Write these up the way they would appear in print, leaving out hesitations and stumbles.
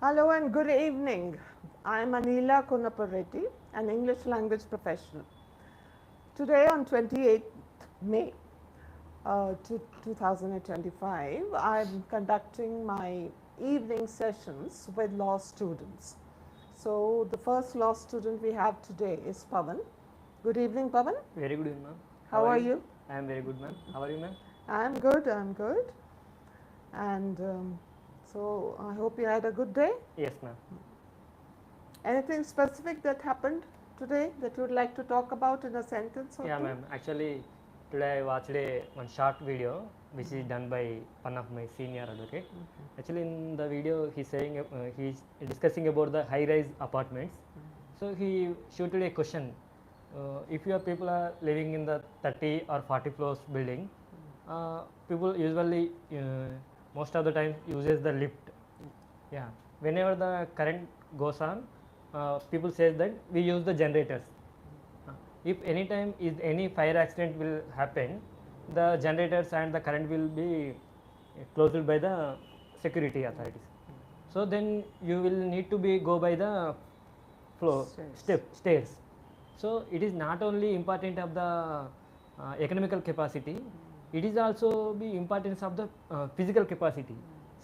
Hello and good evening. I am Anila Kunapareddi, an English language professional. Today on 28th May 2025, I am conducting my evening sessions with law students. So the first law student we have today is Pavan. Good evening, Pavan. Very good evening, ma'am. How are you? I am very good, ma'am. How are you, ma'am? I'm good, I'm good. And so I hope you had a good day. Yes, ma'am. Anything specific that happened today that you would like to talk about in a sentence or Yeah, two? ma'am. Actually, today I watched one short video which is done by one of my senior advocate. Actually, in the video, he's saying he's discussing about the high-rise apartments. So he shooted a question: if your people are living in the 30 or 40 floors building, people usually most of the time uses the lift. Yeah, whenever the current goes on, people says that we use the generators. If any time is any fire accident will happen, the generators and the current will be closed by the security authorities. So then you will need to be go by the floor stairs. So it is not only important of the economical capacity, it is also the importance of the physical capacity.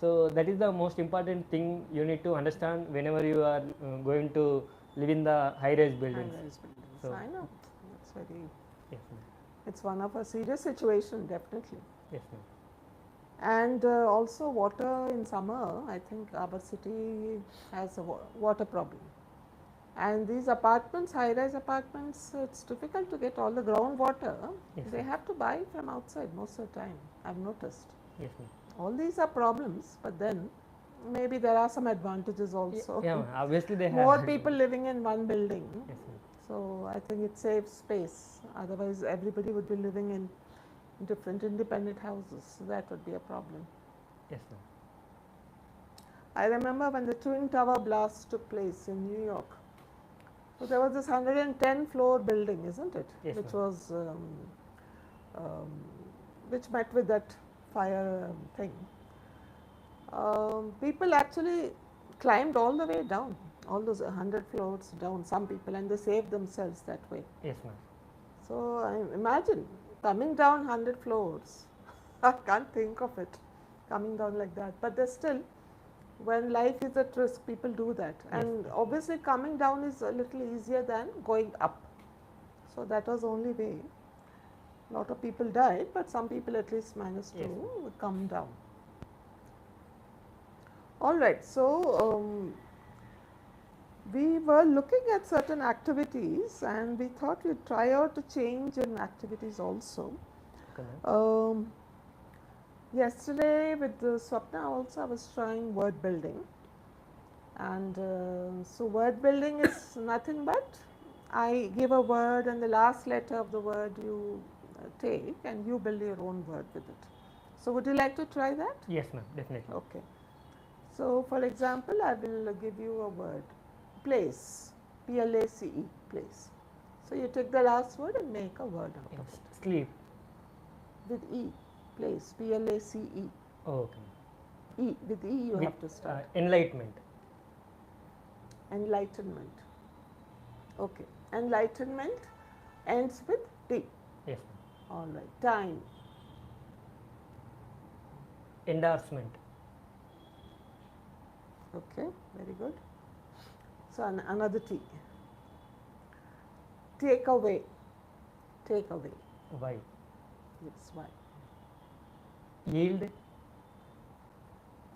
So that is the most important thing you need to understand whenever you are going to live in the high-rise buildings. High-rise buildings. So, I know. That's very. Yes, ma'am. It's one of a serious situation, definitely. Yes, ma'am. And also water in summer. I think our city has a water problem. And these apartments, high-rise apartments, it's difficult to get all the groundwater. Yes, They ma'am. have to buy from outside most of the time. I've noticed. Yes, ma'am. All these are problems, but then maybe there are some advantages also. Yeah, ma'am. Obviously they have More people living in one building. Yes, ma'am. So I think it saves space. Otherwise, everybody would be living in different independent houses. That would be a problem. Yes, ma'am. I remember when the Twin Tower blast took place in New York. So there was this 110 floor building, isn't it? Yes, which ma'am. was which met with that fire thing. People actually climbed all the way down, all those 100 floors down, some people, and they saved themselves that way. Yes, ma'am. So I imagine coming down 100 floors. I can't think of it coming down like that, but there's still, when life is at risk, people do that. Yes. And obviously coming down is a little easier than going up. So that was the only way. A lot of people died, but some people at least managed Yes. to come down. All right, so we were looking at certain activities and we thought we'd try out a change in activities also. Okay, ma'am. Yesterday with the Swapna also I was trying word building, and so word building is nothing but I give a word and the last letter of the word you take and you build your own word with it. So would you like to try that? Yes, ma'am. Definitely. Okay. So for example, I will give you a word, place, P-L-A-C-E, place. So you take the last word and make a word out of it. Sleep. With E, place, P-L-A-C-E. Oh, okay. E, with E you have to start. Enlightenment. Enlightenment. Okay. Enlightenment ends with T. Yes, ma'am. All right. Time. Endorsement. Okay. Very good. So another T. Take away. Take away. Why? Yes. Why? Yield.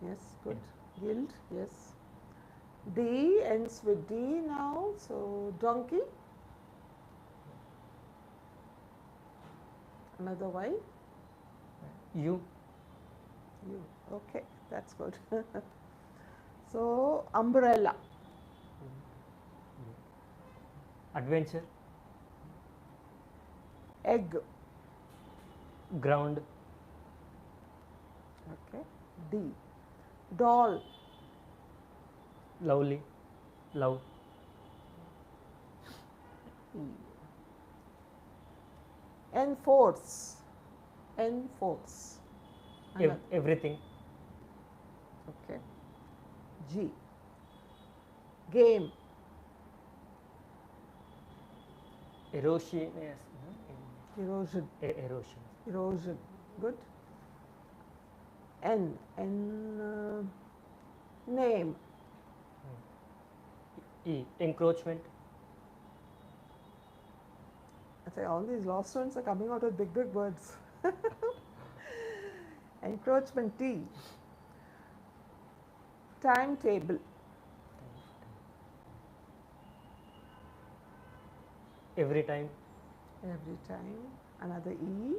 Yes. Good. Yield. Yes. D ends with D now. So donkey. Another Y. You. You. Okay. That's good. So umbrella. Adventure. Egg. Ground. Okay. D. Doll. Lovely. Love. E. Enforce. Enforce. Everything. Okay. G. Game. Erosion, yes. Erosion. Erosion. Erosion. Good. Name. Encroachment. I say all these law students are coming out with big, big words. Encroachment. T. Timetable. Every time. Every time. Another E.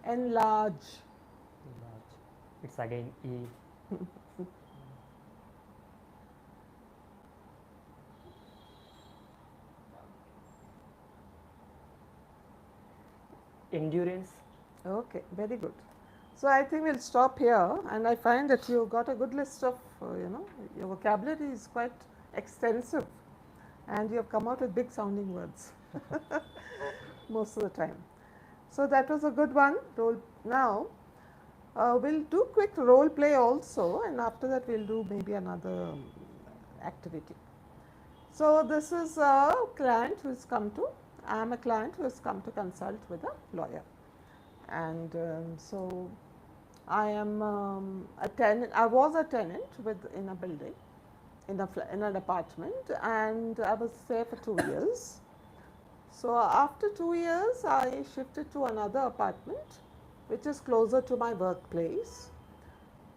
Enlarge. Large. It's again E. Endurance. Okay, very good. So I think we'll stop here, and I find that you got a good list of, your vocabulary is quite extensive, and you have come out with big sounding words most of the time. So that was a good one. Now, we'll do quick role play also, and after that we'll do maybe another activity. So this is a client who has come to, I am a client who has come to consult with a lawyer, and so I am a tenant. I was a tenant in a building, in an apartment, and I was there for 2 years. So after 2 years, I shifted to another apartment, which is closer to my workplace.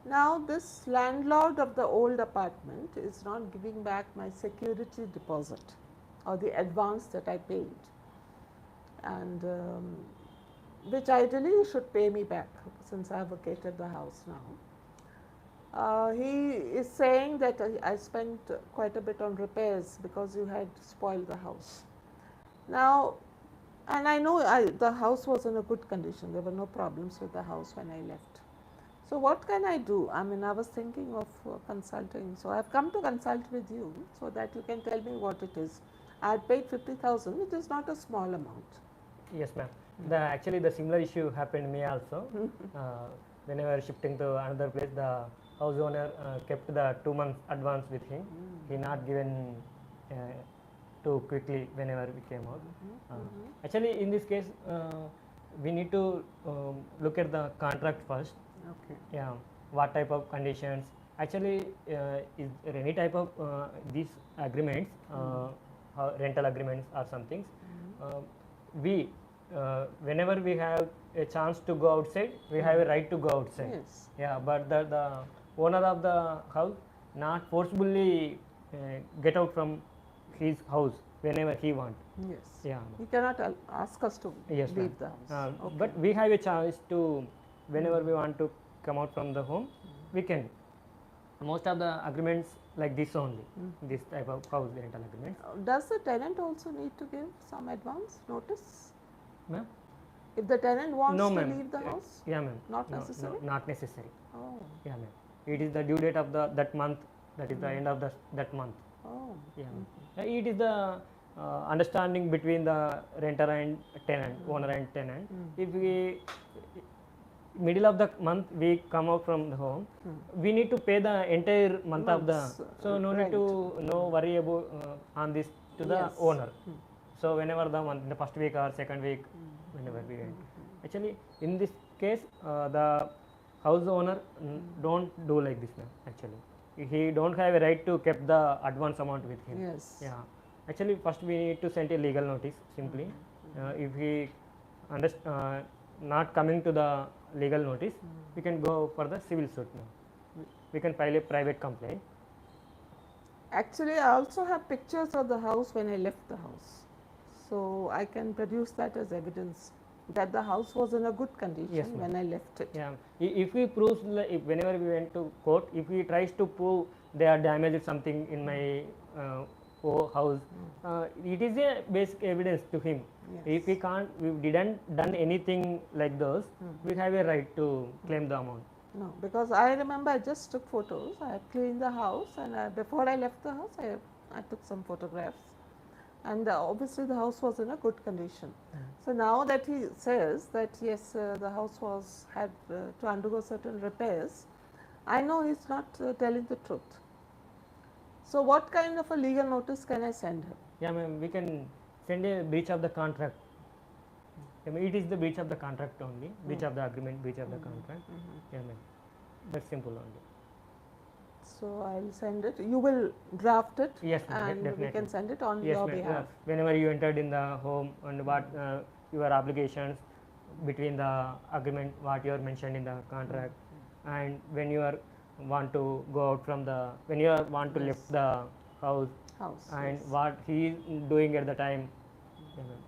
Now this landlord of the old apartment is not giving back my security deposit or the advance that I paid, and which ideally he should pay me back since I have vacated the house now. He is saying that I spent quite a bit on repairs because you had spoiled the house. Now, and I know the house was in a good condition. There were no problems with the house when I left. So what can I do? I mean, I was thinking of consulting. So I have come to consult with you so that you can tell me what it is. I had paid 50,000, which is not a small amount. Yes, ma'am. Actually, the similar issue happened to me also. Whenever shifting to another place, the house owner kept the 2 months advance with him. He not given too quickly whenever we came out. Actually, in this case, we need to look at the contract first. Okay. Yeah, what type of conditions? Actually, is there any type of these agreements, rental agreements or something? We whenever we have a chance to go outside, we have a right to go outside. Yes. Yeah, but the owner of the house not forcibly get out from his house whenever he want. Yes. Yeah. He cannot ask us to Yes, leave ma'am. the house. Okay. But we have a chance to, whenever we want to come out from the home, we can. Most of the agreements like this only, this type of house rental agreements. Does the tenant also need to give some advance notice? Ma'am? If the tenant wants No, to ma'am. leave the house? Yeah, ma'am. Not No, necessary? No, not necessary. Oh. Yeah, ma'am. It is the due date of that month. That is the end of that month. Oh. Yeah. It is the understanding between the renter and tenant, owner and tenant. If we middle of the month we come out from the home, we need to pay the entire month of the. Months, So no need to worry about on this to the Yes. owner. So whenever the month, the first week or second week, whenever we went. Actually, in this case, the house owner don't do like this, ma'am. Actually, he don't have a right to keep the advance amount with him. Yes. Yeah. Actually, first we need to send a legal notice simply. If he not coming to the legal notice, we can go for the civil suit now. We can file a private complaint. Actually, I also have pictures of the house when I left the house. So I can produce that as evidence that the house was in a good condition Yes, ma'am. when I left it. Yeah. If we prove, if whenever we went to court, if he tries to prove they are damaged something in my house, it is a basic evidence to him. Yes. If we didn't done anything like those, we have a right to claim the amount. No, because I remember I just took photos. I had cleaned the house, and before I left the house, I took some photographs. And obviously the house was in a good condition. So now that he says that yes, the house had to undergo certain repairs, I know he's not telling the truth. So what kind of a legal notice can I send him? Yeah, ma'am, we can send a breach of the contract. Yeah, ma'am, it is the breach of the contract only, breach of the agreement, breach of the contract. Yeah, ma'am, that's simple only. So I'll send it. You will draft it. Yes, ma'am, and definitely. we can send it on Yes, your ma'am. behalf. Whenever you entered in the home and what your obligations between the agreement, what you are mentioned in the contract, and when you are want to go out from the, when you are want to left the house, and what he is doing at the time,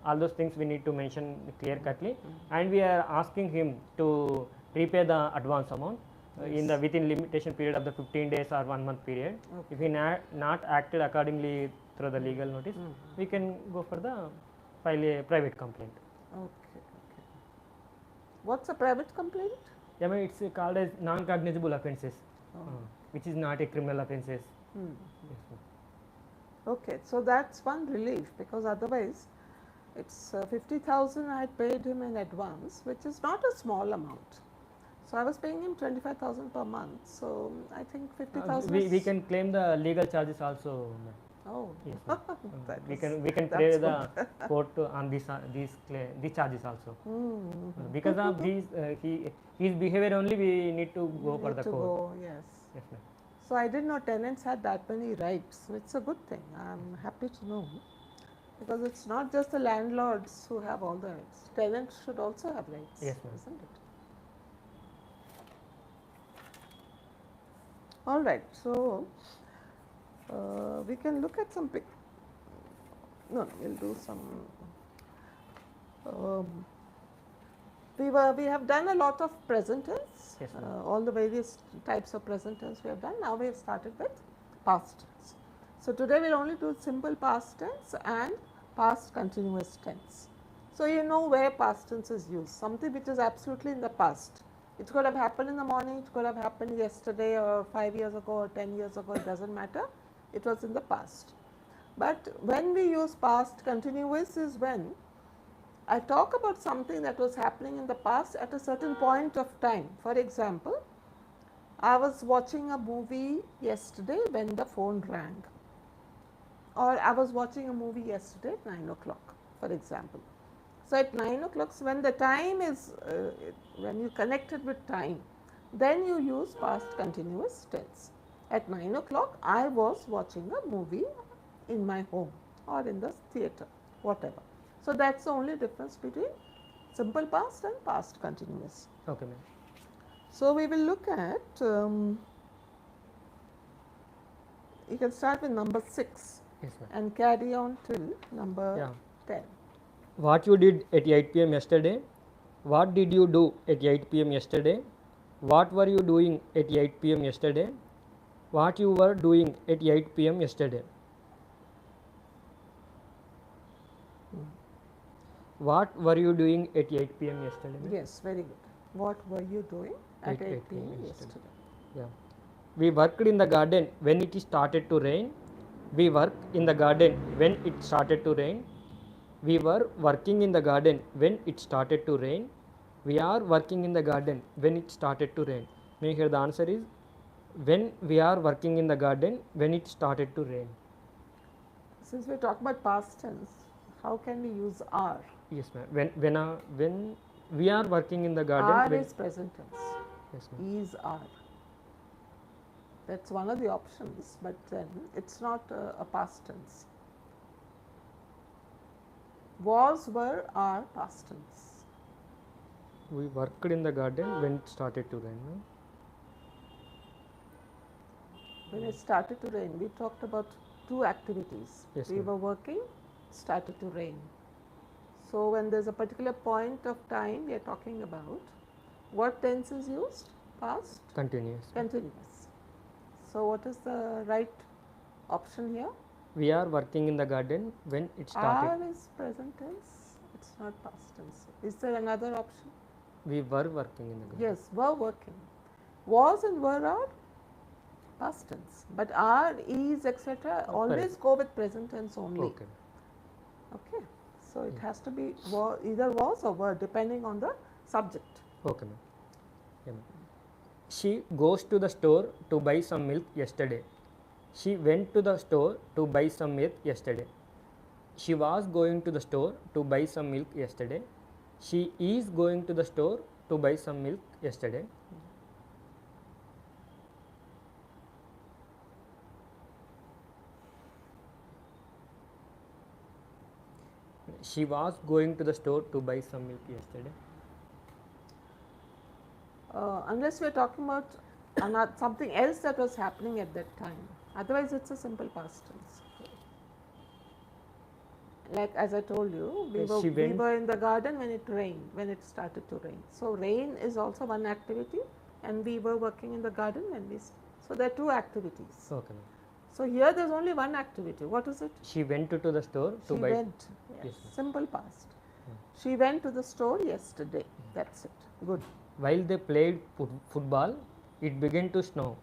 all those things we need to mention clear cutly, and we are asking him to repay the advance amount in the within limitation period of the 15 days or 1 month period. If he not acted accordingly through the legal notice, we can go for the file a private complaint. Okay. What's a private complaint? Yeah, ma'am, it's called as non-cognizable offences, which is not a criminal offences. Yes, ma'am. Okay, so that's one relief, because otherwise it's 50,000 I paid him in advance, which is not a small amount. So I was paying him 25,000 per month. So I think 50,000. We can claim the legal charges also, ma'am. Oh, yes, ma'am. that we can pay the court on these charges also. Because of these his behavior only, we need to go for the court. Yes. Yes, ma'am. So I didn't know tenants had that many rights. It's a good thing. I'm happy to know, because it's not just the landlords who have all the rights. Tenants should also have rights. Yes, ma'am. Isn't it? All right. So we can look at some we'll do some. We have done a lot of present tense. Yes, all the various types of present tense we have done. Now we have started with past tense. So today we'll only do simple past tense and past continuous tense. So you know where past tense is used, something which is absolutely in the past. It could have happened in the morning, it could have happened yesterday or 5 years ago or 10 years ago, it doesn't matter. It was in the past. But when we use past continuous is when I talk about something that was happening in the past at a certain point of time. For example, I was watching a movie yesterday when the phone rang. Or I was watching a movie yesterday at 9 o'clock, for example. So at 9 o'clock, so when the time is, when you connect it with time, then you use past continuous tense. At 9 o'clock, I was watching a movie in my home or in the theatre, whatever. So that's the only difference between simple past and past continuous. Okay, ma'am. So we will look at, you can start with number 6. Yes, ma'am. And carry on till number 10. What you did at 8 p.m. yesterday? What did you do at 8 p.m. yesterday? What were you doing at 8 p.m. yesterday? What you were doing at 8 p.m. yesterday? What were you doing at 8 p.m. yesterday? Yes, very good. What were you doing at 8 p.m. yesterday? Yeah. We worked in the garden when it started to rain. We worked in the garden when it started to rain. We were working in the garden when it started to rain. We are working in the garden when it started to rain. May here the answer is when we are working in the garden when it started to rain. Since we talk about past tense, how can we use are? Yes, ma'am. When we are working in the garden. Are is present tense. Yes, ma'am. Is are. That's one of the options, but then it's not a past tense. Was, were, are past tense. We worked in the garden when it started to rain. No? When it started to rain, we talked about two activities. Yes, we were working, started to rain. So when there's a particular point of time we are talking about, what tense is used? Past? Continuous. Continuous. So what is the right option here? We are working in the garden when it started. Are is present tense. It's not past tense. Is there another option? We were working in the garden. Yes, were working. Was and were are past tense. But are, is, etc. always go with present tense only. Okay. Okay. So it has to be either was or were, depending on the subject. Okay, ma'am. Yeah, ma'am. She goes to the store to buy some milk yesterday. She went to the store to buy some milk yesterday. She was going to the store to buy some milk yesterday. She is going to the store to buy some milk yesterday. She was going to the store to buy some milk yesterday. Unless we're talking about something else that was happening at that time. Otherwise, it's a simple past tense. Like as I told you, we were in the garden when it rained, when it started to rain. So rain is also one activity, and we were working in the garden when we. So there are two activities. Okay. So here there's only one activity. What is it? She went to the store to buy. She went. Yes. Simple past. She went to the store yesterday. That's it. Good. While they played football, it began to snow.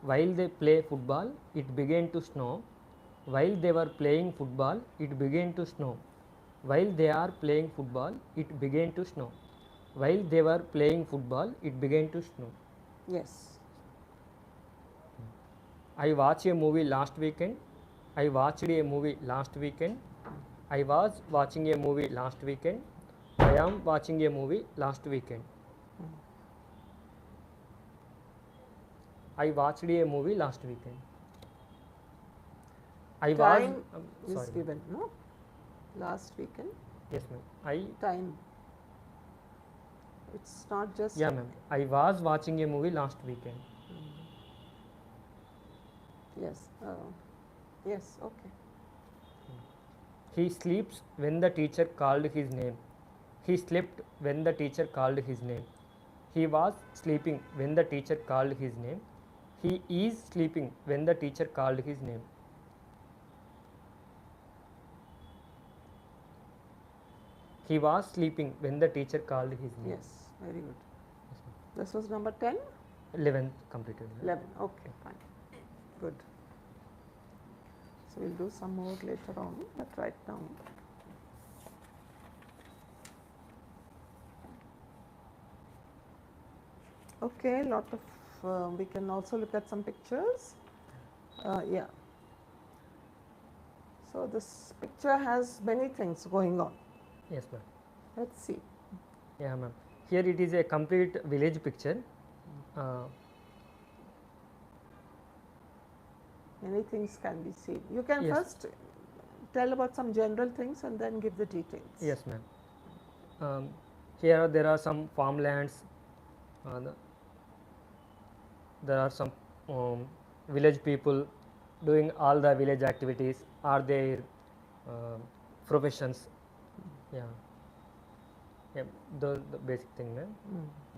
While they play football, it began to snow. While they were playing football, it began to snow. While they are playing football, it began to snow. While they were playing football, it began to snow. Yes. I watched a movie last weekend. I watched a movie last weekend. I was watching a movie last weekend. I am watching a movie last weekend. I watched a movie last weekend. I time was. is given, no? Last weekend. Yes, ma'am. Time. It's not just. Yeah, ma'am. I was watching a movie last weekend. Yes. Yes. Okay. He sleeps when the teacher called his name. He slept when the teacher called his name. He was sleeping when the teacher called his name. He is sleeping when the teacher called his name. He was sleeping when the teacher called his name. Yes, very good. This was number 10? 11 completed. 11, okay, fine. Good. So we'll do some more later on, but right now. Okay, lot of, we can also look at some pictures. Yeah. So this picture has many things going on. Yes, ma'am. Let's see. Yeah, ma'am. Here it is a complete village picture. Many things can be seen. You can Yes. first tell about some general things and then give the details. Yes, ma'am. Here there are some farmlands. There are some village people doing all the village activities or their professions. Yeah. Yeah, the basic thing, ma'am.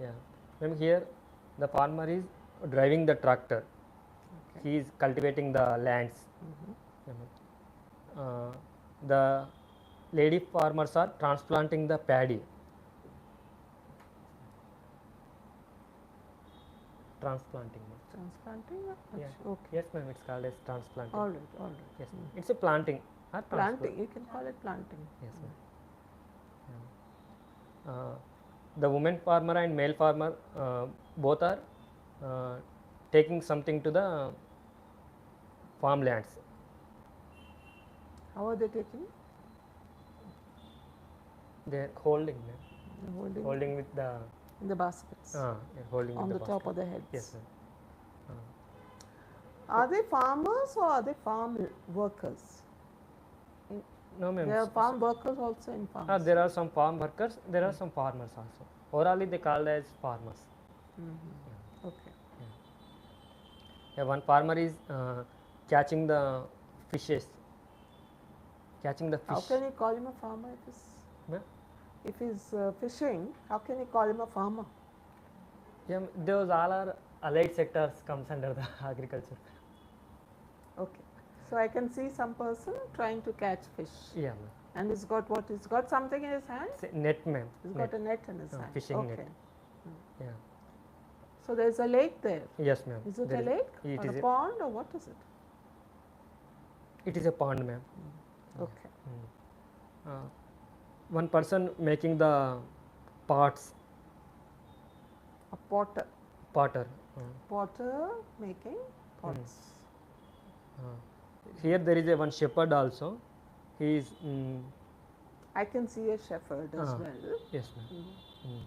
Yeah. Ma'am, here the farmer is driving the tractor. Okay. He is cultivating the lands. Yeah, ma'am. The lady farmers are transplanting the paddy. Transplanting. Transplanting? Yeah. Okay. Yes, ma'am. It's called as transplanting. All right, all right. Yes, ma'am. It's a planting. Planting, you can call it planting. Yes, ma'am. Yeah. The woman farmer and male farmer both are taking something to the farmlands. How are they taking? They are holding, ma'am. They're Holding with the in the baskets they're holding on with the the top basket. of their heads. Yes, ma'am. Are they farmers or are they farm workers? No, ma'am. There are farm workers also in farms. There are some farm workers. There are some farmers also. Orally, they called as farmers. Okay. Yeah, one farmer is catching the fishes. Catching the fish. How can you call him a farmer if he's fishing? How can you call him a farmer? Yeah, those all are allied sectors comes under the agriculture. Okay. So I can see some person trying to catch fish. Yeah, ma'am. And he's got what? He's got something in his hand? It's a net, ma'am. He's got a net in his hand. Fishing okay. net. Yeah. So there's a lake there. Yes, ma'am. Is it There a lake it or is a pond or what is it? It is a pond, ma'am. Okay. One person making the pots. A potter. Potter. Potter making pots. Here there is a one shepherd also. He is I can see a shepherd as well. yes, ma'am.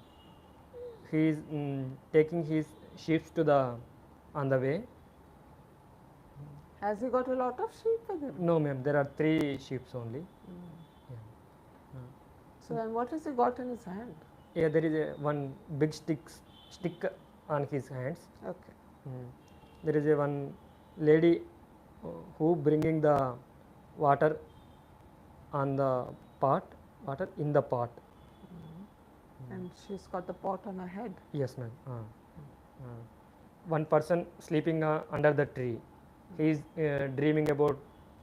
He is taking his sheep to the on the way. Has he got a lot of sheep with him? No, ma'am. There are 3 sheep only. So, and what has he got in his hand? Yeah, there is a one big stick on his hands. Okay. There is a one lady who bringing the water on the pot, water in the pot. And she's got the pot on her head. Yes, ma'am. One person sleeping under the tree. He is dreaming about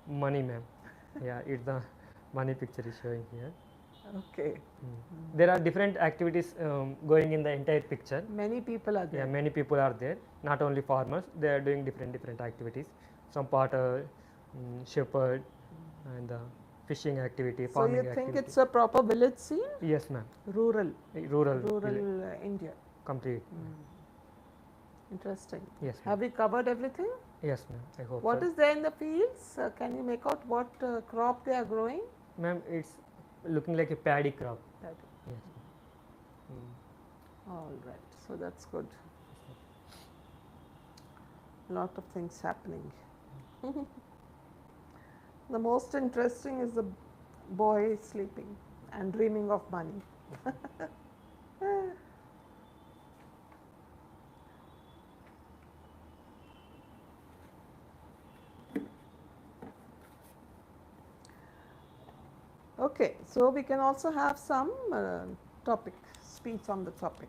money, ma'am. Yeah, it's the money picture is showing here. Okay. There are different activities going in the entire picture. Many people are there. Yeah, many people are there. Not only farmers, they are doing different activities. Some potter, shepherd, and fishing activity, So, farming you activity. think it's a proper village scene? Yes, ma'am. Rural. Rural India. complete. Interesting. Yes, ma'am. Have we covered everything? Yes, ma'am. I hope What so. is there in the fields? Can you make out what crop they are growing? Ma'am, it's looking like a paddy crop. That- Yes. All right. So that's good. Lot of things happening. The most interesting is the boy sleeping and dreaming of money. Okay, so we can also have some topic, speech on the topic.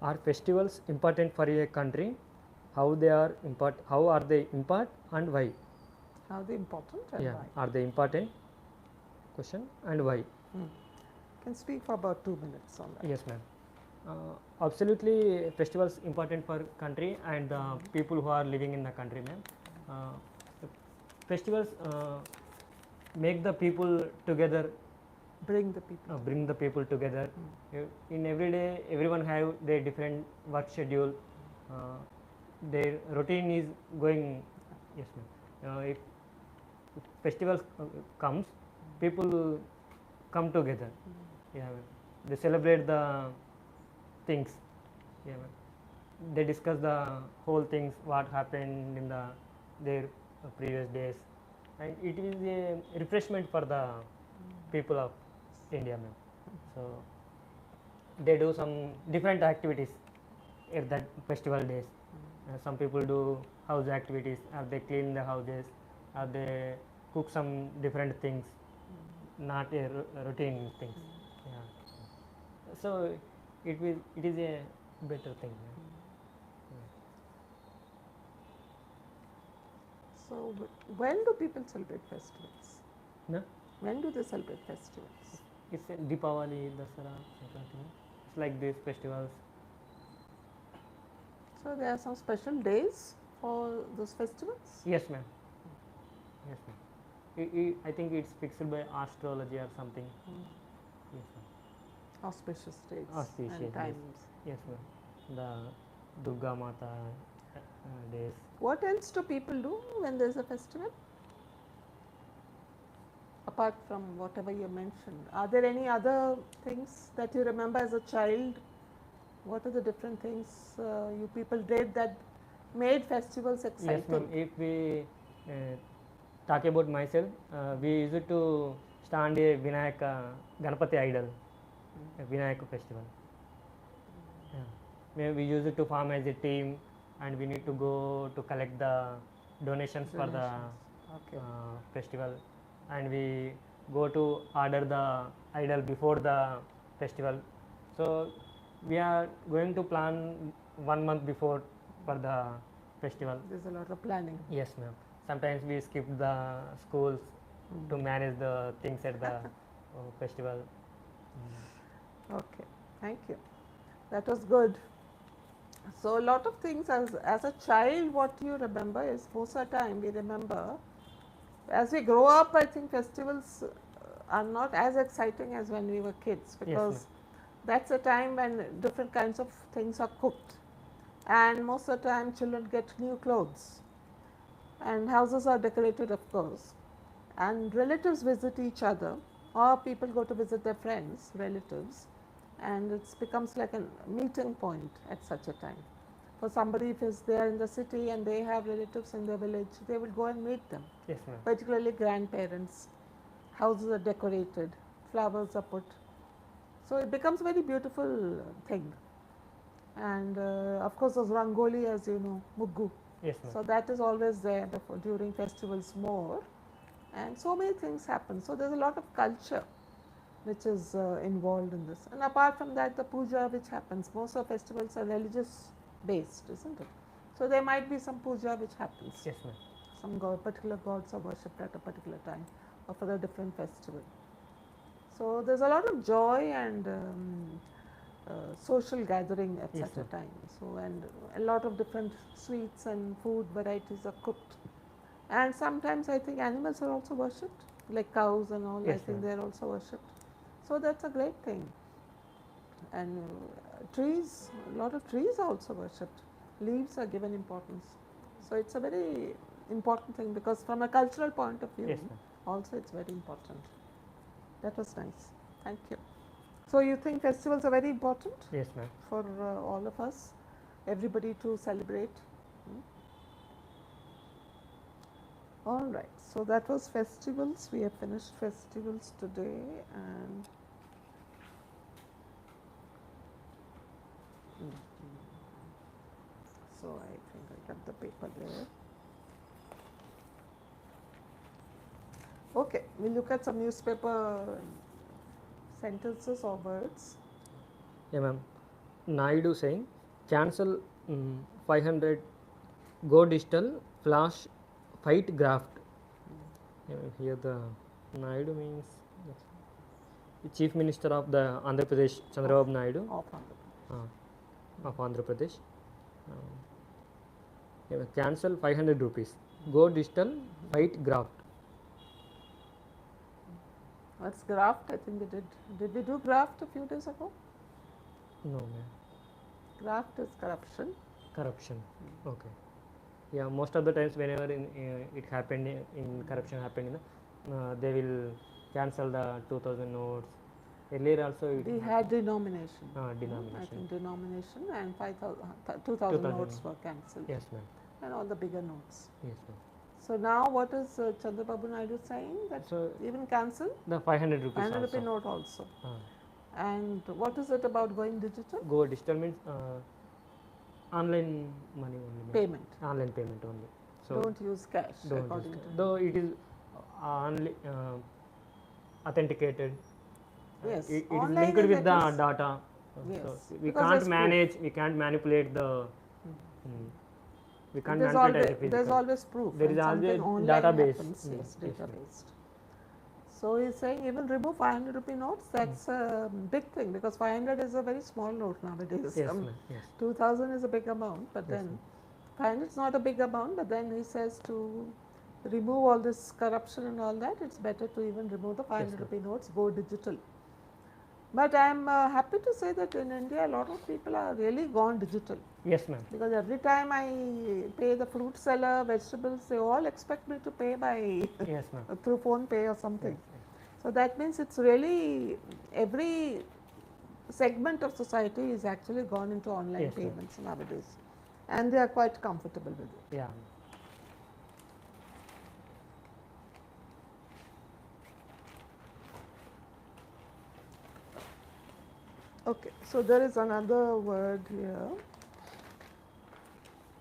Are festivals important for a country? How they are important? How are they important and why? How they important and Yeah, why? are they important? Question and why? Can speak for about 2 minutes on that. Yes, ma'am. Absolutely, festivals important for country and the people who are living in the country, ma'am. Festivals make the people together, Bring the people. bring the people together. In every day, everyone have their different work schedule. Their routine is going. Yes, ma'am. If festivals comes, people come together. Yeah, ma'am. They celebrate the things. Yeah, ma'am. They discuss the whole things what happened in their previous days, and it is a refreshment for the people of India, ma'am. So they do some different activities at that festival days. Some people do house activities, or they clean the houses, or they cook some different things, not a routine things. Yeah. So it is a better thing. Yeah. So, when do people celebrate festivals? No? When do they celebrate festivals? It's a Deepavali, Dasara, Sankranti. It's like these festivals. So, there are some special days for those festivals? Yes, ma'am. Yes, ma'am. I think it's fixed by astrology or something. Yes, ma'am. Auspicious days Auspicious and days. times. Yes, ma'am. The Durga Mata days. What else do people do when there is a festival? Apart from whatever you mentioned, are there any other things that you remember as a child? What are the different things you people did that made festivals exciting? Yes, ma'am. If we talk about myself, we used to stand a Ganapati idol, a Vinayaka festival. Yeah. We used to form as a team, and we need to go to collect the donations for the Okay. festival, and we go to order the idol before the festival. So we are going to plan 1 month before for the festival. There's a lot of planning. Yes, ma'am. Sometimes we skip the schools to manage the things at the festival. Okay, thank you. That was good. So a lot of things as a child, what you remember is most of the time we remember. As we grow up, I think festivals are not as exciting as when we were kids, because That's a time when different kinds of things are cooked, and most of the time children get new clothes, and houses are decorated, of course, and relatives visit each other, or people go to visit their friends, relatives, and it becomes like a meeting point at such a time. For somebody, if is there in the city and they have relatives in their village, they will go and meet them. Yes, ma'am. Particularly grandparents. Houses are decorated, flowers are put. So it becomes a very beautiful thing. And of course, there's Rangoli, as you know, Muggu. Yes, ma'am. So that is always there before, during festivals more. And so many things happen. So there's a lot of culture which is involved in this. And apart from that, the puja which happens, most of festivals are religious based, isn't it? So there might be some puja which happens. Yes, ma'am. Some particular gods are worshipped at a particular time or for a different festival. So there's a lot of joy and social gathering at Yes, such a ma'am. time. So, and a lot of different sweets and food varieties are cooked. And sometimes I think animals are also worshipped, like cows and all. I Yes, think ma'am. they're also worshipped. So that's a great thing. And trees, a lot of trees are also worshipped. Leaves are given importance. So it's a very important thing because from a cultural point of view, Yes, ma'am. also it's very important. That was nice. Thank you. So you think festivals are very important Yes, ma'am. for all of us, everybody to celebrate? Hmm? All right. So that was festivals. We have finished festivals today, and so I think I got the paper there. Okay, we'll look at some newspaper sentences or words. Yeah, ma'am. Naidu saying cancel 500 go digital flash fight graft. Yeah, here the Naidu means the Chief Minister of the Andhra Pradesh, Chandrababu Naidu Of Andhra Pradesh. of Andhra Pradesh. Yeah, cancel 500 rupees. Go digital fight graft. What's graft? I think we did. Did we do graft a few days ago? No, ma'am. Graft is corruption. Corruption. Okay. Yeah, most of the times whenever it happened in corruption happened, they will cancel the 2000 notes. Earlier also it We had denomination. I denomination. think denomination and 2000 notes were cancelled. Yes, ma'am. And all the bigger notes. Yes, ma'am. So now what is Chandrababu Naidu saying? That So even cancel the 500 rupees 500 also. rupee note also. Ah. And what is it about going digital? Go digital means online money only. ma'am. Payment. Online payment only. So Don't use cash don't according use to it. Though it is only authenticated. Yes, It is online linked is with the at least- data. Yes, So we because can't there's proof. manage. We can't manipulate the. We can't There's manipulate always, as a there's physical. always proof. There when is always something online database. happens, yes, Yes, ma'am. database. So he's saying even remove 500 rupee notes. That's a big thing because 500 is a very small note nowadays. Yes, ma'am. Yes. 2000 is a big amount, but Yes, then ma'am. 500 is not a big amount. But then he says to remove all this corruption and all that, it's better to even remove the 500 ma'am. rupee notes, go digital. But I'm happy to say that in India, a lot of people are really gone digital. Yes, ma'am. Because every time I pay the fruit seller, vegetables, they all expect me to pay by Yes, ma'am. through phone pay or something. Yes, yes. So that means it's really every segment of society is actually gone into online Yes, ma'am. payments nowadays, and they are quite comfortable with it. Yeah. Okay, so there is another word here,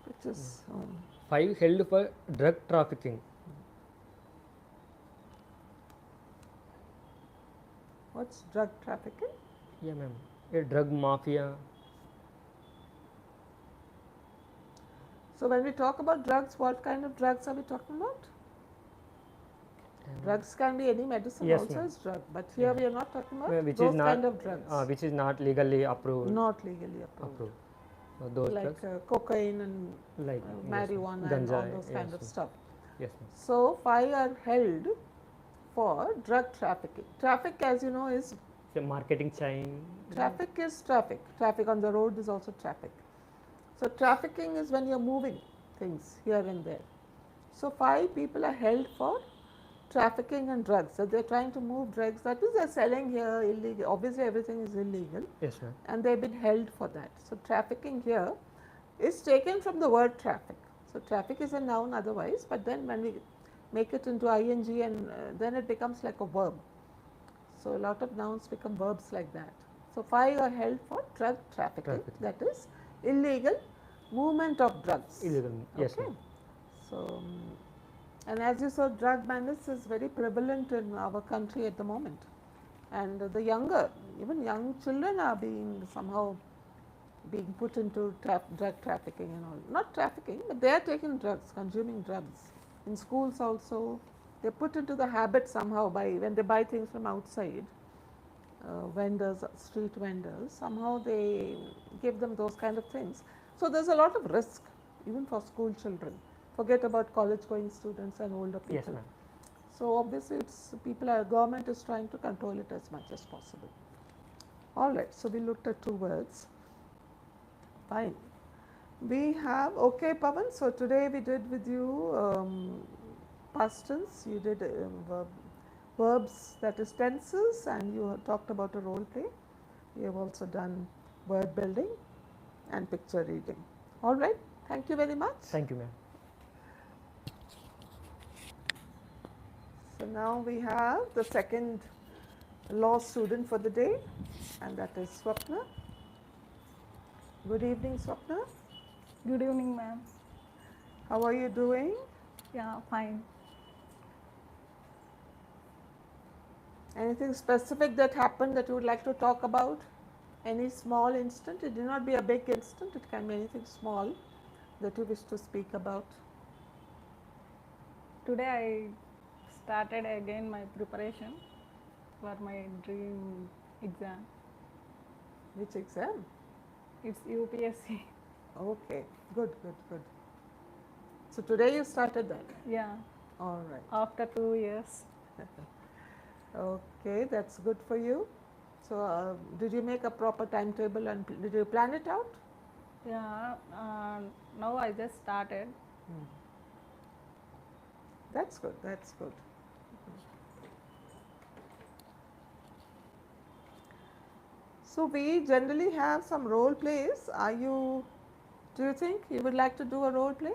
which is 5 held for drug trafficking. what's drug trafficking? Yeah, ma'am. A drug mafia. So when we talk about drugs, what kind of drugs are we talking about? Drugs can be any medicine Yes, also ma'am. is drug, but here we are not talking about Which those is not kind of drugs. which is not legally approved. Not legally approved. Those Like drugs cocaine and like marijuana and ganja, all those kind of yes, stuff. yes, ma'am. So 5 are held for drug trafficking. Traffic, as you know, is It's a marketing chain. Traffic is traffic. Traffic on the road is also traffic. So trafficking is when you're moving things here and there. So 5 people are held for trafficking and drugs. So they're trying to move drugs. That is, they're selling here illegal. Obviously, everything is illegal, Yes, ma'am. and they've been held for that. So trafficking here is taken from the word traffic. So traffic is a noun otherwise, but then when we make it into ing and then it becomes like a verb. So a lot of nouns become verbs like that. So 5 are held for drug trafficking. That is illegal movement of drugs. Illegal. Yes, Okay. ma'am. So, and as you saw, drug menace is very prevalent in our country at the moment. And the younger, even young children are being somehow being put into drug trafficking and all. Not trafficking, but they are taking drugs, consuming drugs. In schools also, they put into the habit somehow by when they buy things from outside, vendors, street vendors, somehow they give them those kind of things. So there's a lot of risk even for school children. Forget about college going students and older people. Yes, ma'am. So obviously it's government is trying to control it as much as possible. All right, so we looked at 2 words. Fine. We have, okay Pavan, so today we did with you past tense, you did verbs, that is tenses, and you talked about a role play. You have also done word building and picture reading. All right, thank you very much. Thank you, ma'am. So now we have the second law student for the day, and that is Swapna. Good evening, Swapna. Good evening, ma'am. How are you doing? Yeah, fine. Anything specific that happened that you would like to talk about? Any small incident? It need not be a big incident, it can be anything small that you wish to speak about. Today I started again my preparation for my dream exam. Which exam? It's UPSC. Okay, good. So today you started that? Yeah, All right. after 2 years. Okay, that's good for you. So did you make a proper timetable and did you plan it out? Yeah, now I just started. That's good, that's good. So we generally have some role plays. Do you think you would like to do a role play?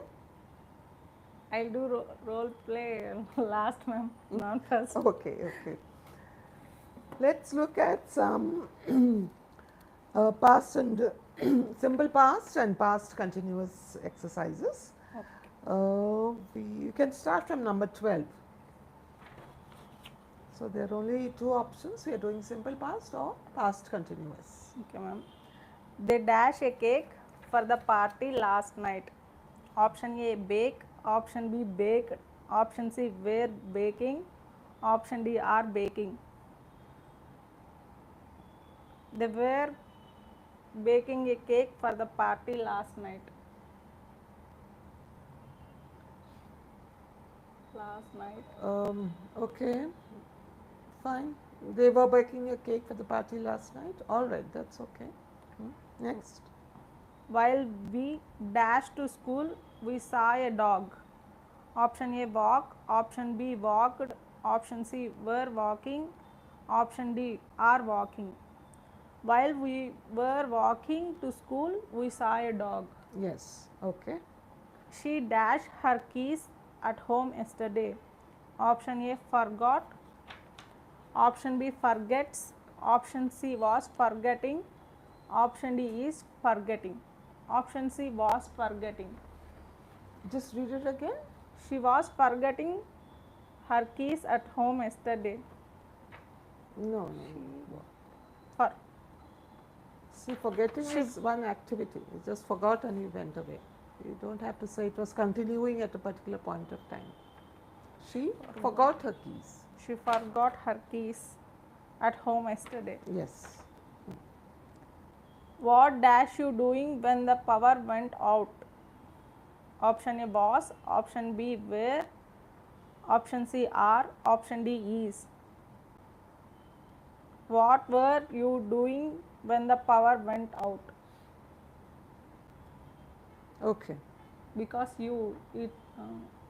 I'll do role play last, ma'am, not first. Okay. Let's look at some past and simple past and past continuous exercises. You can start from number 12. So there are only 2 options. We are doing simple past or past continuous. Okay, ma'am. They dash a cake for the party last night. Option A, bake. Option B, baked. Option C, were baking. Option D, are baking. They were baking a cake for the party last night. Last night. Okay, fine. They were baking a cake for the party last night. All right, that's okay. Next. While we dashed to school, we saw a dog. Option A, walk. Option B, walked. Option C, were walking. Option D, are walking. While we were walking to school, we saw a dog. Yes, okay. She dashed her keys at home yesterday. Option A, forgot. Option B, forgets. Option C, was forgetting. Option D is forgetting. Option C, was forgetting. Just read it again. She was forgetting her keys at home yesterday. No. For See, forgetting is one activity. You just forgot and you went away. You don't have to say it was continuing at a particular point of time. She forgot her keys. she forgot her keys at home yesterday. Yes. What dash you doing when the power went out? Option A, was. Option B, where. Option C, are. Option D, is. What were you doing when the power went out? Okay. Because you it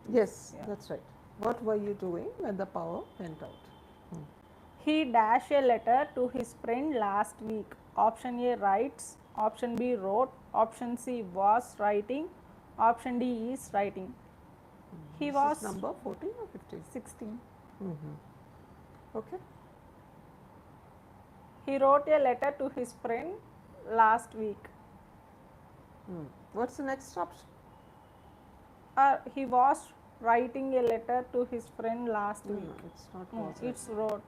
Yes, Yeah. that's right. What were you doing when the power went out? he dashed a letter to his friend last week. Option A writes, option B wrote, option C was writing, option D is writing. He This was is number 14 or 15? 16. Okay. He wrote a letter to his friend last week. What's the next option? He was writing a letter to his friend last No, week. no, it's not No, was it's writing. wrote.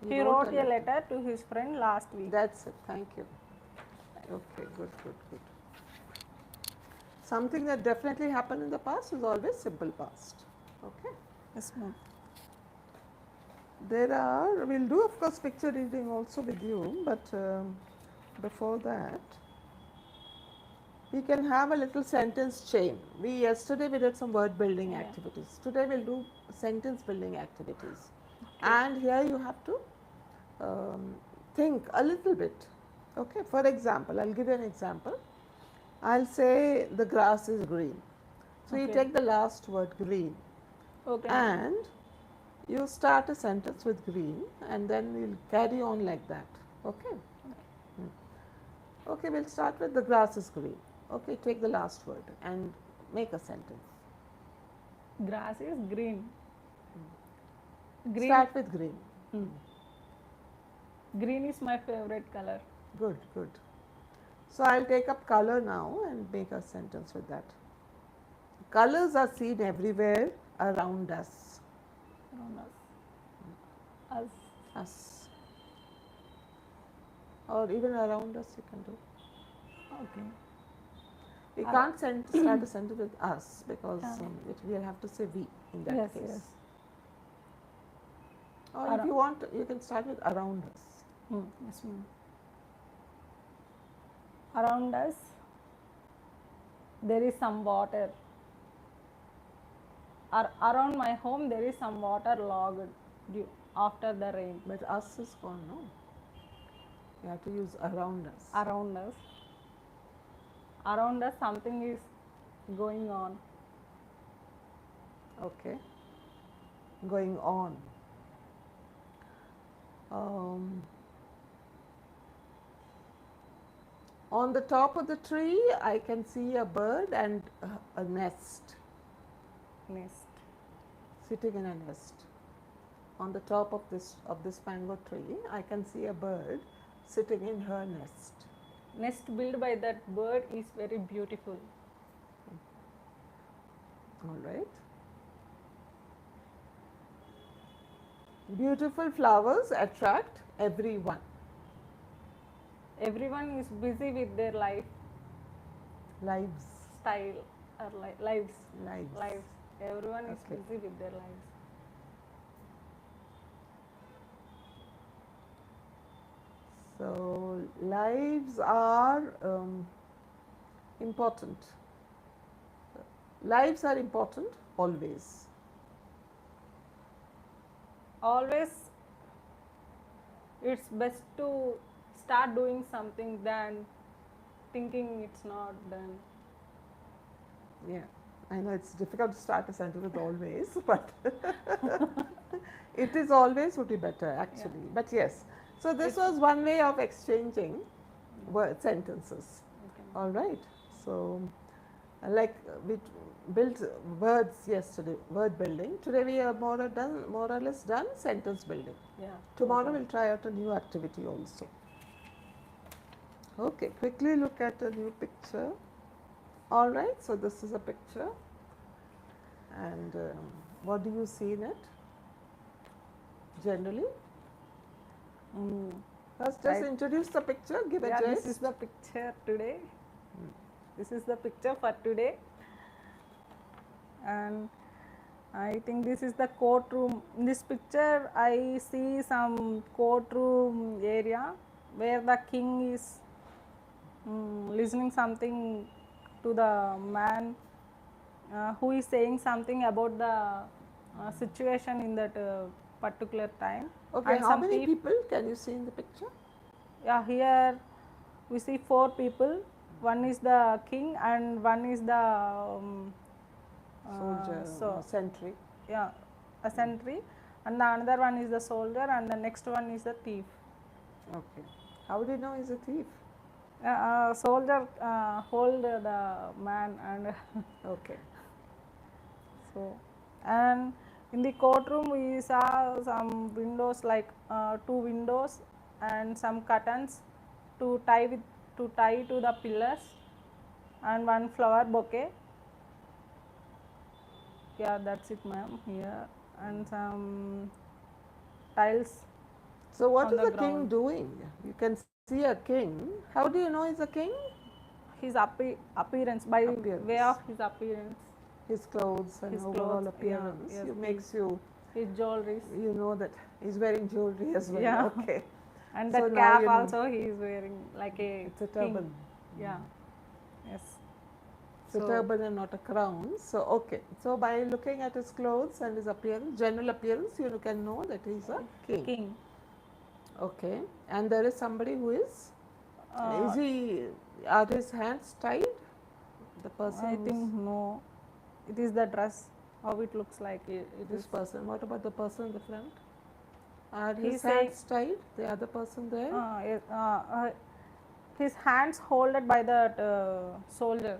He He wrote wrote a a letter to his friend last week. That's it. Thank you. Okay, good, good, good. Something that definitely happened in the past is always simple past. Okay. Yes, ma'am. We'll do of course picture reading also with you, but before that, we can have a little sentence chain. Yesterday we did some word building activities. Today we'll do sentence building activities. And here you have to think a little bit. Okay, for example, I'll give you an example. I'll say the grass is green. So you take the last word green. Okay. And you start a sentence with green and then we'll carry on like that. Okay? Okay, we'll start with the grass is green. Okay, take the last word and make a sentence. Grass is green. Green. Start with green. Green is my favorite color. Good, good. So I'll take up color now and make a sentence with that. Colors are seen everywhere around us. Around us. Us. Or even around us you can do. Okay. We can't start a sentence with us because we'll have to say we in that Yes, case. yes. Or if you want, you can start with around us. Yes, ma'am. Around us, there is some water. Around my home, there is some water logged due after the rain. But us is gone, no? You have to use around us. Around us. Around us, something is going on. Okay. Going on. On the top of the tree, I can see a bird and a nest. Nest. Sitting in a nest. On the top of this mango tree, I can see a bird sitting in her nest. Nest built by that bird is very beautiful. All right. Beautiful flowers attract everyone. Everyone is busy with their lives. Style or lives. Everyone is busy with their lives. So lives are important. Lives are important always. Always, it's best to start doing something than thinking it's not done. Yeah, I know it's difficult to start a sentence with always, but it is always would be better actually. Yeah. But yes, so this was one way of exchanging sentences. Okay. All right. So, like we built words yesterday, word building. Today we are more or less done sentence building. Yeah. Tomorrow we'll try out a new activity also. Okay, quickly look at a new picture. All right, so this is a picture, and what do you see in it generally? First, just introduce the picture, give a gist. This is the picture today. This is the picture for today, and I think this is the courtroom. In this picture, I see some courtroom area where the king is listening something to the man who is saying something about the situation in that particular time. Okay, And how some many people can you see in the picture? Yeah, here we see 4 people. One is the king and one is the Soldier, so sentry. yeah, a sentry, and the another one is the soldier, and the next one is the thief. Okay. How do you know he's a thief? Soldier hold the man and Okay. so, and in the courtroom we saw some windows, like 2 windows and some curtains to tie to the pillars, and one flower bouquet. Yeah, that's it, ma'am. Here, and some tiles So what on is the the king ground. doing? You can see a king. How do you know he's a king? His appearance, by way Appearance. of his appearance, His clothes and his overall clothes, appearance. yes, Makes you, his jewelries, you know that he's wearing jewelry as well. Yeah. Okay. and So that now cap you know. also he is wearing, like a It's a king. turban. Yeah. Yes. It's a turban and not a crown. So okay. So by looking at his clothes and his appearance, general appearance, you can know that he's a king. King. Okay. And there is somebody who is Uh, he, are his hands tied? The person I who's- think no. It is the dress, how it looks like. It this is. person. What about the person in the front? Are He's his saying- hands tied? The other person there? Yes, his hands holded by that soldier.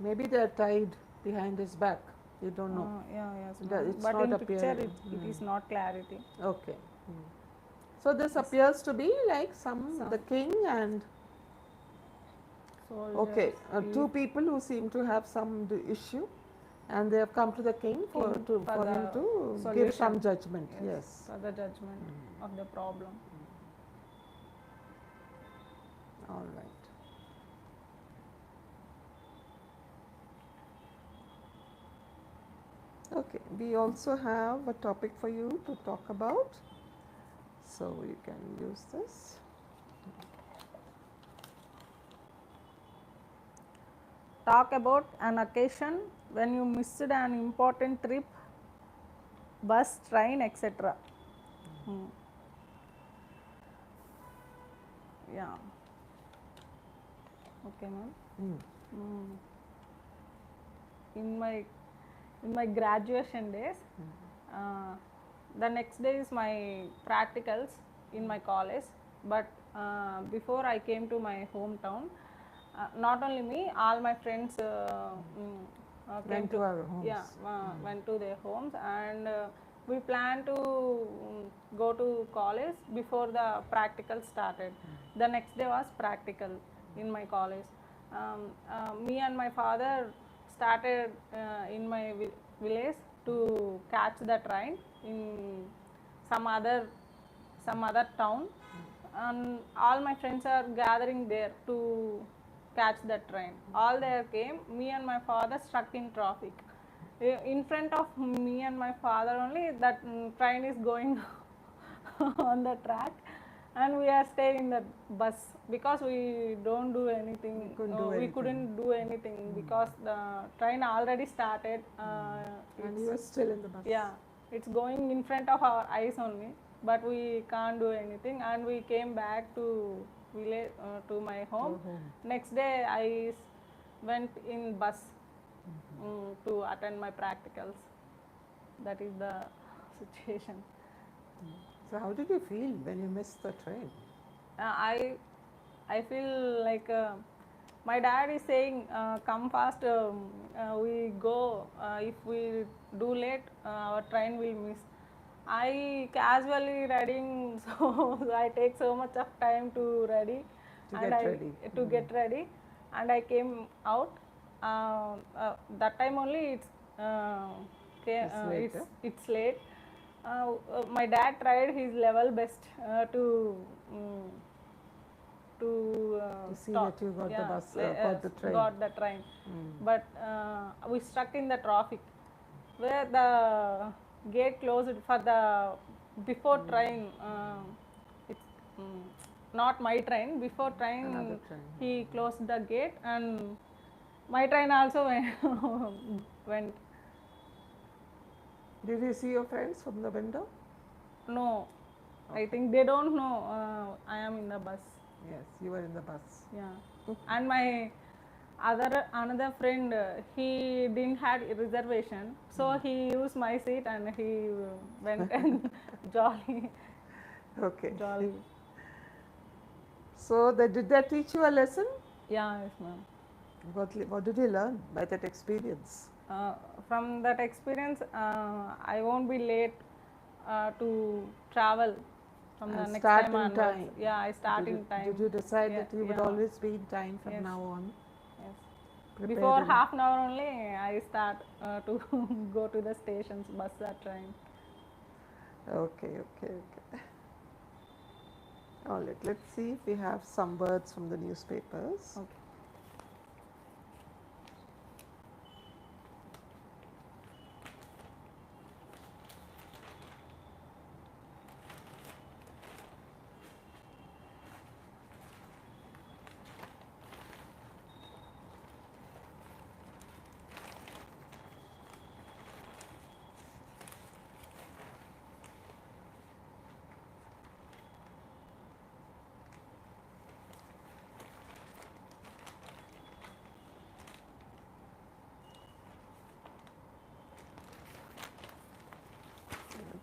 Maybe they are tied behind his back. You don't know. Yeah, yes. It- ma'am. it's But not in picture, appearing. it is not clarity. Okay. So this appears to be like the king and Soldier. okay, two people who seem to have some issue, and they have come to the king for King him the to give solution. some judgment. Yes. For the judgment of the problem. All right. Okay, we also have a topic for you to talk about, so you can use this. Talk about an occasion when you missed an important trip, bus, train, etc. Yeah. Okay, ma'am. In my graduation days, the next day is my practicals in my college, but before I came to my hometown, not only me, all my friends came Went to our homes. Yeah, went to their homes, and we planned to go to college before the practical started. The next day was practical in my college. Me and my father started in my village to catch the train in some other town, and all my friends are gathering there to catch the train. All there came, me and my father stuck in traffic. In front of me and my father only, that train is going on the track, and we are staying in the bus because we don't do anything. We couldn't do anything because the train already started. And you were still in the bus. Yeah, it's going in front of our eyes only, but we can't do anything, and we came back to village, to my home. Next day I went in bus to attend my practicals. That is the situation. So how did you feel when you missed the train? I feel like my dad is saying, come fast, we go, if we do late, our train will miss. I casually reading, so I take so much of time to ready, to get ready, and I came out. That time only it's late. My dad tried his level best to see stop. that you got the bus, got the train. Got the train. But we stuck in the traffic where the gate closed for the before train. It's not my train. Before train, Another train. he closed the gate, and my train also went. Did you see your friends from the window? No, I think they don't know I am in the bus. Yes, you were in the bus. Yeah, and my another friend, he didn't had a reservation, so he used my seat and he went and jolly. Okay. Jolly. So did they teach you a lesson? Yeah, yes, ma'am. What did you learn by that experience? From that experience, I won't be late to travel from the And next start time in onwards. time. Yeah, I start in time. Did you decide Yeah, that you would yeah. always be in time from Yes. now on? Yes. Prepared Before enough? half an hour only, I start to go to the stations, bus or train. Okay. All right, let's see if we have some words from the newspapers. Okay.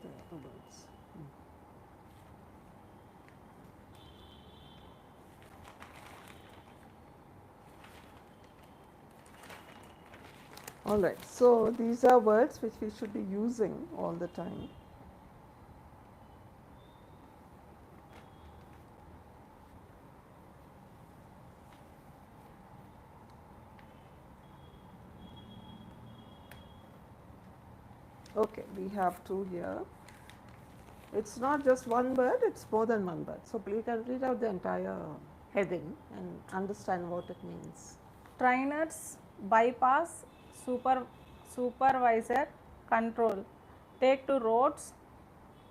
The other words. All right, so these are words which we should be using all the time. Okay, we have two here. It's not just one word, it's more than one word. So please read out the entire heading and understand what it means. Trainers, bypass, supervisor, control. Take to roads,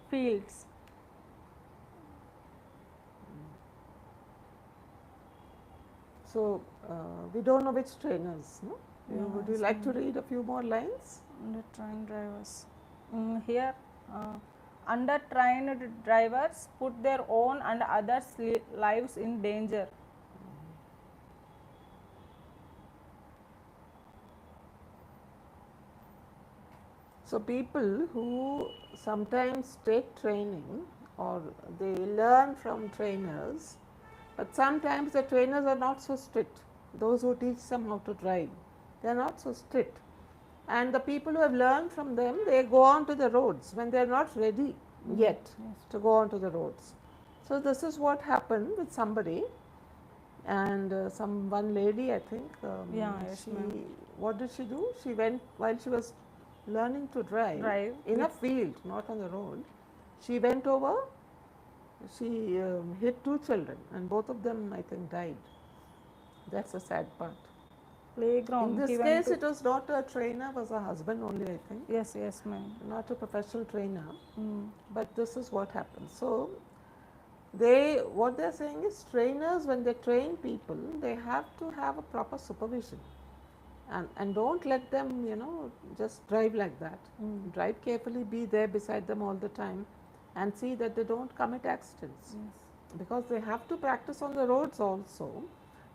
fields. So we don't know which trainers, no? Would you Yes, like to read a few more lines? The train drivers. Here, under-trained drivers put their own and others' lives in danger. So people who sometimes take training or they learn from trainers, but sometimes the trainers are not so strict. Those who teach them how to drive, they are not so strict. And the people who have learned from them, they go on to the roads when they are not ready yet to go on to the roads. So this is what happened with somebody, and one lady, I think. Yes, ma'am. What did she do? She went while she was learning to drive in a field, not on the road. She went over. She hit two children, and both of them, I think, died. That's a sad part. Playground. In this he went case, to- it was not a trainer, it was a husband only, I think. Yes, yes, ma'am. Not a professional trainer, Mm. but this is what happens. So, what they're saying is trainers, when they train people, they have to have a proper supervision. And don't let them, just drive like that. Drive carefully, be there beside them all the time, and see that they don't commit accidents. Because they have to practice on the roads also.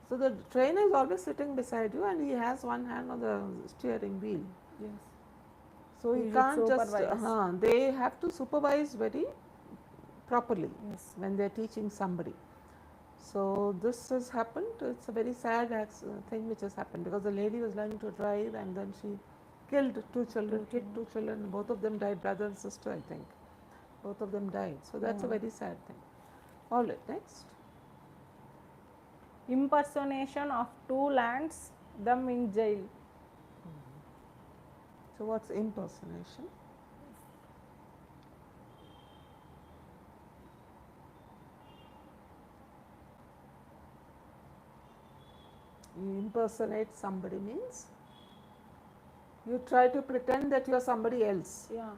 So the trainer is always sitting beside you and he has one hand on the steering wheel. Yes. So He he should can't just, supervise. they have to supervise very properly Yes. when they're teaching somebody. So this has happened. It's a very sad thing which has happened because the lady was learning to drive and then she killed two children, hit two children, both of them died, brother and sister, I think. Both of them died. So that's a very sad thing. All right, next. Impersonation of two lands, them in jail. So what's impersonation? You impersonate somebody means you try to pretend that you are somebody else. Yeah.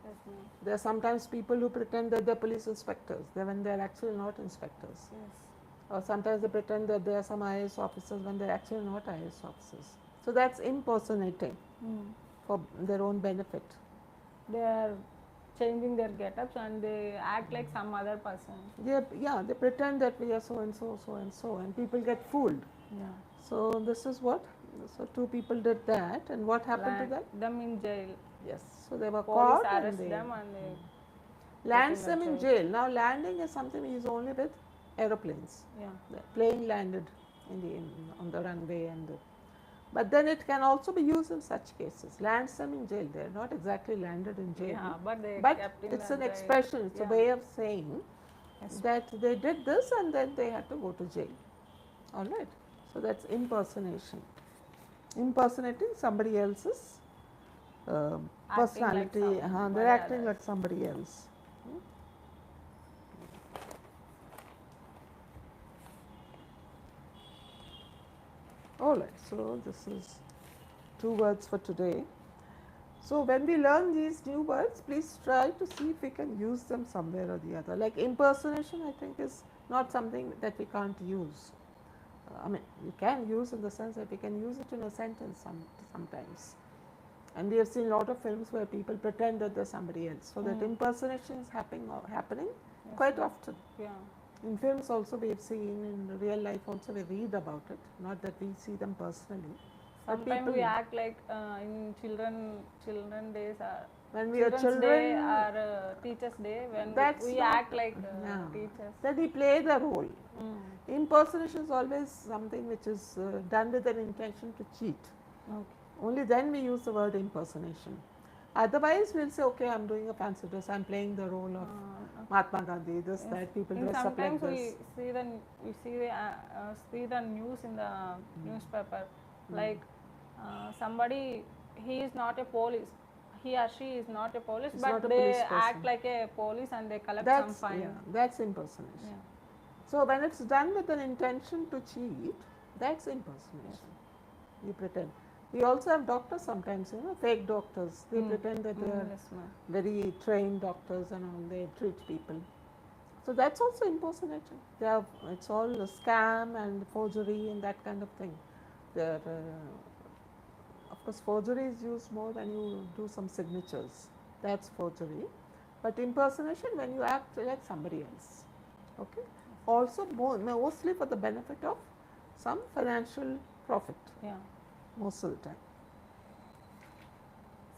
Yes, ma'am. There are sometimes people who pretend that they're police inspectors when they're actually not inspectors. Yes. Or sometimes they pretend that they are some IAS officers when they're actually not IAS officers. So that's impersonating for their own benefit. they are changing their get-ups and they act like some other person. They pretend that we are so and so, so and so, and people get fooled. Yeah. So this is what. So two people did that, and what happened to them? Them in jail. Yes. So they were Police caught and arrest they them and they lands put in them the in jail. Now landing is something is only with aeroplanes. Yeah. The plane landed on the runway but then it can also be used in such cases. Lands them in jail. They are not exactly landed in jail. Yeah, but they But kept in it's the an jail. expression. It's a way of saying Yes. that they did this and then they had to go to jail. All right. So that's impersonation. Impersonating somebody else's personality. They're acting like somebody else. All right. So this is 2 words for today. So when we learn these new words, please try to see if we can use them somewhere or the other. Like impersonation, I think is not something that we can't use. I mean, you can use in the sense that we can use it in a sentence sometimes. And we have seen a lot of films where people pretend that they're somebody else. So that impersonation is happening quite often. Yeah. In films also we have seen, in real life also we read about it, not that we see them personally. Sometimes we act like in children days when we are Children's Day children, or Teachers' Day, when we not- act like teachers. that we play the role. Impersonation is always something which is done with an intention to cheat. Okay. Only then we use the word impersonation. Otherwise, we'll say, okay, I'm doing a fancy dress, I'm playing the role of Mahatma Gandhi, this, that, people dress up like Sometimes this. we see the news in the newspaper, like somebody, he is not a police, he or she is not a police, It's but not a they police act person. like a police and they collect some fine. That's impersonation. Yeah. So when it's done with an intention to cheat, that's impersonation. You pretend. We also have doctors sometimes, fake doctors. They pretend that they are very trained doctors and all. They treat people. So that's also impersonation. It's all a scam and forgery and that kind of thing. Of course, forgery is used more when you do some signatures. That's forgery. But impersonation when you act like somebody else. Okay. Also mostly for the benefit of some financial profit. Yeah. Most of the time.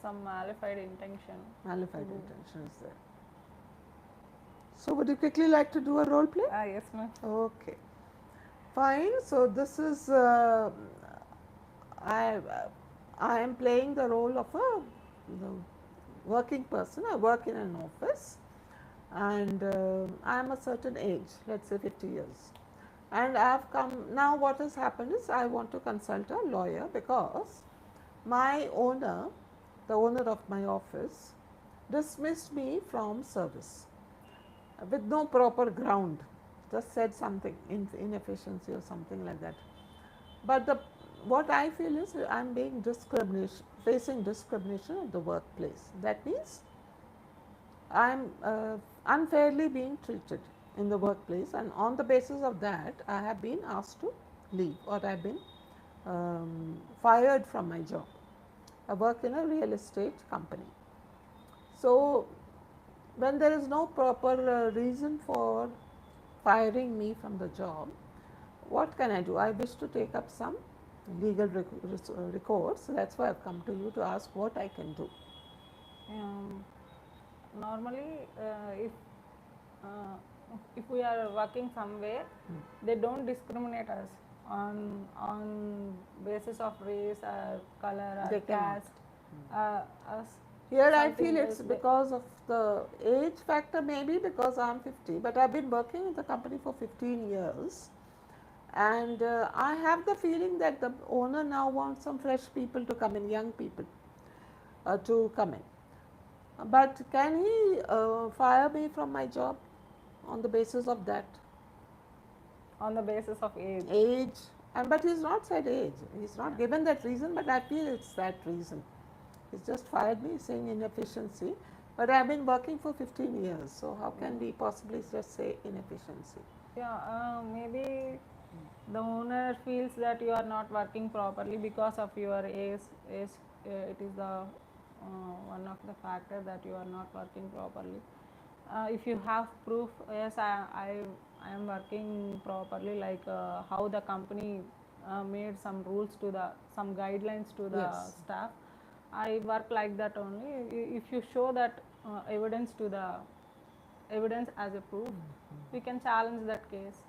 Some malified intention. Malified intention is there. So would you quickly like to do a role play? Yes, ma'am. Okay. Fine. So this is I am playing the role of a working person. I work in an office, and I am a certain age. Let's say 50 years. And I have come now. What has happened is I want to consult a lawyer because my owner, the owner of my office, dismissed me from service with no proper ground. Just said something, inefficiency or something like that. But what I feel is I am facing discrimination at the workplace. That means I am unfairly being treated in the workplace, and on the basis of that I have been asked to leave, or I have been fired from my job. I work in a real estate company. So when there is no proper reason for firing me from the job, what can I do? I wish to take up some legal recourse. That's why I've come to you to ask what I can do. Normally, if we are working somewhere, they don't discriminate us on basis of race or color or caste. Here I feel it's because of the age factor, maybe because I'm 50, but I've been working in the company for 15 years, and I have the feeling that the owner now wants some fresh people to come in, young people to come in. But can he fire me from my job on the basis of that? On the basis of age. Age, but he's not said age. He's not given that reason, but I feel it's that reason. He's just fired me saying inefficiency, but I've been working for 15 years, so how can we possibly just say inefficiency? Yeah, maybe the owner feels that you are not working properly because of your age. It is the one of the factor that you are not working properly. If you have proof, yes, I am working properly, like how the company made some rules to the, some guidelines to the Yes. staff, I work like that only. If you show that evidence to the evidence as a proof, we can challenge that case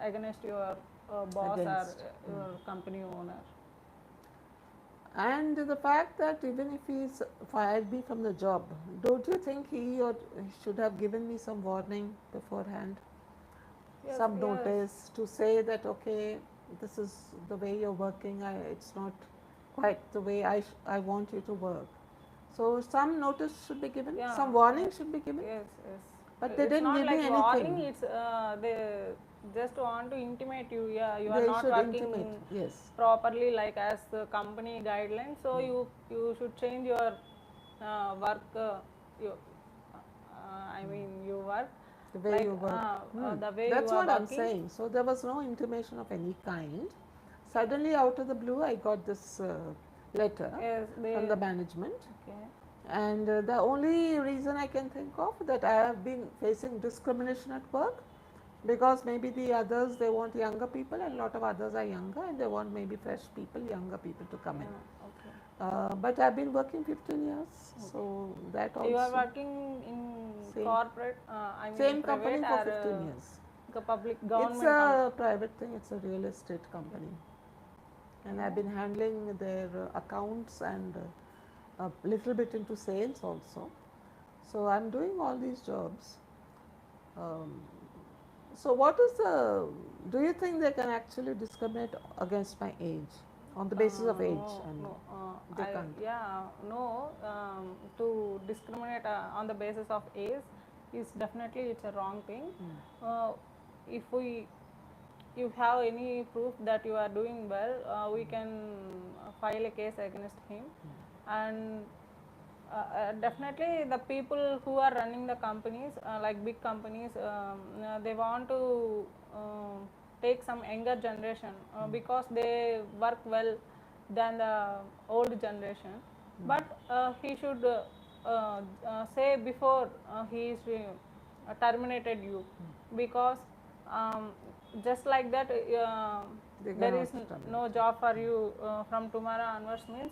against your boss Against. or your company owner. And the fact that even if he's fired me from the job, don't you think he or should have given me some warning beforehand? Yes, Some yes. notice to say that, okay, this is the way you're working, it's not quite the way I want you to work. So some notice should be given, Yeah, some warning should be given. Yes, yes. But they It's didn't not give me like warning. anything. It's they just want to intimate you. Yeah, you are They not should working intimate, yes. properly like as the company guidelines. So you should change your work. I mean, you work The way like you work. the way That's you are what I'm working. saying. So there was no intimation of any kind. Suddenly, out of the blue, I got this letter Yes, from the management. Okay. And the only reason I can think of that I have been facing discrimination at work, because maybe the others, they want younger people and a lot of others are younger and they want maybe fresh people, younger people to come in. Okay. But I've been working 15 years, so that also. You are working in Same. corporate, I mean Same private company for or 15 years. the public It's government a private thing, it's a real estate company. And I've been handling their accounts and a little bit into sales also. So I'm doing all these jobs. So what is the, do you think they can actually discriminate against my age on the basis of age? They can't. Yeah, no, to discriminate on the basis of age is definitely it's a wrong thing. If you have any proof that you are doing well, we can file a case against him. And definitely the people who are running the companies, like big companies, they want to take some younger generation because they work well than the old generation. But he should say before he is terminated you, because just like that there is no job for you from tomorrow onwards means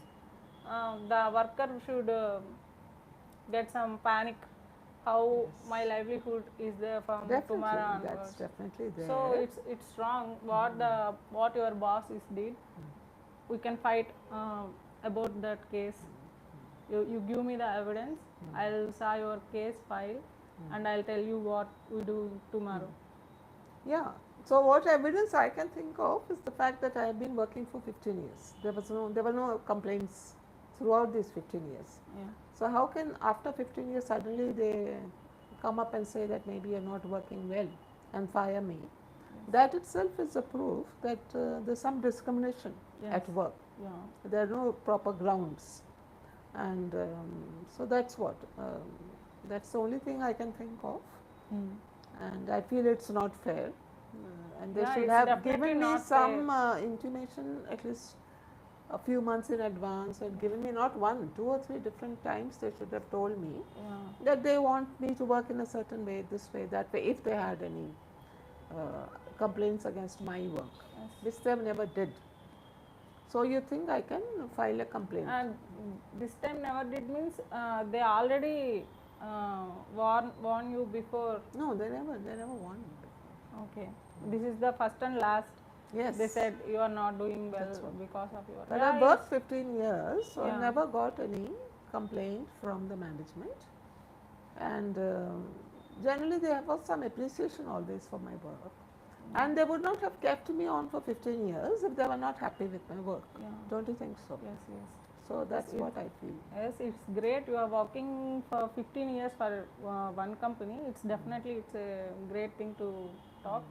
the worker should get some panic, how my livelihood is there from tomorrow onwards. That's definitely there. So it's wrong what your boss is did. We can fight about that case. You give me the evidence, I'll saw your case file and I'll tell you what we do tomorrow. Yeah. So what evidence I can think of is the fact that I have been working for 15 years. There were no complaints throughout these 15 years. Yeah. So how can after 15 years suddenly they come up and say that maybe you're not working well and fire me? That itself is a proof that there's some discrimination at work. Yeah. There are no proper grounds. And so that's what. That's the only thing I can think of. And I feel it's not fair. And they should have given me some intimation at least a few months in advance, and given me not one, 2 or 3 different times. They should have told me that they want me to work in a certain way, this way, that way, if they had any complaints against my work, which they never did. So you think I can file a complaint? And this time never did means they already warn you before? No, they never warned me. Okay, this is the first and last. Yes. They said you are not doing well because of your. But I worked 15 years, so I never got any complaint from the management. And generally there was some appreciation always for my work. And they would not have kept me on for 15 years if they were not happy with my work. Don't you think so? Yes, yes. So that's what I feel. Yes, it's great. You are working for 15 years for one company. It's definitely it's a great thing to talk.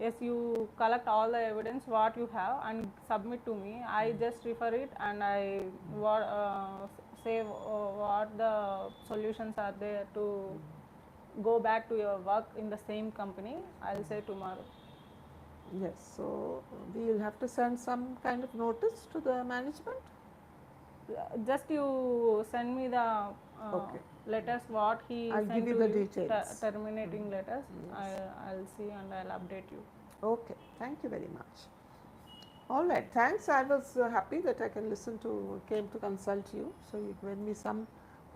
Yes, you collect all the evidence what you have and submit to me. I just refer it and I say what the solutions are there to go back to your work in the same company. I'll say tomorrow. Yes, so we will have to send some kind of notice to the management. just you send me the Okay. letters what he I'll sent give you to the you, details. terminating letters. Yes. I'll see and I'll update you. Okay, thank you very much. All right, thanks. I was happy that I came to consult you. So you gave me some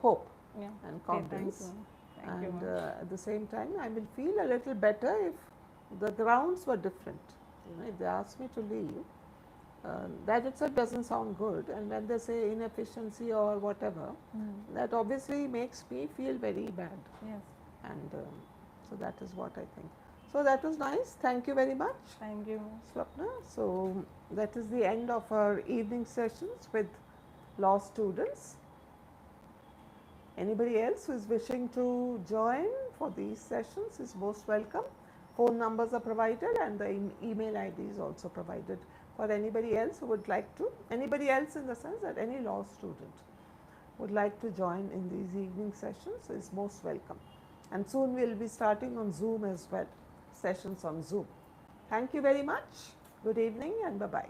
hope Yeah. and Okay, thank confidence. you. Thank you, And ma'am. at the same time, I will feel a little better if the grounds were different. You know, if they asked me to leave, that itself doesn't sound good. And when they say inefficiency or whatever, that obviously makes me feel very bad. Yes. And so that is what I think. So that was nice. Thank you very much, Thank you, ma'am. Swapna. So that is the end of our evening sessions with law students. Anybody else who is wishing to join for these sessions is most welcome. Phone numbers are provided and the email ID is also provided for anybody else who would like to, anybody else in the sense that any law student would like to join in these evening sessions is most welcome. And soon we will be starting on Zoom as well, sessions on Zoom. Thank you very much. Good evening and bye-bye.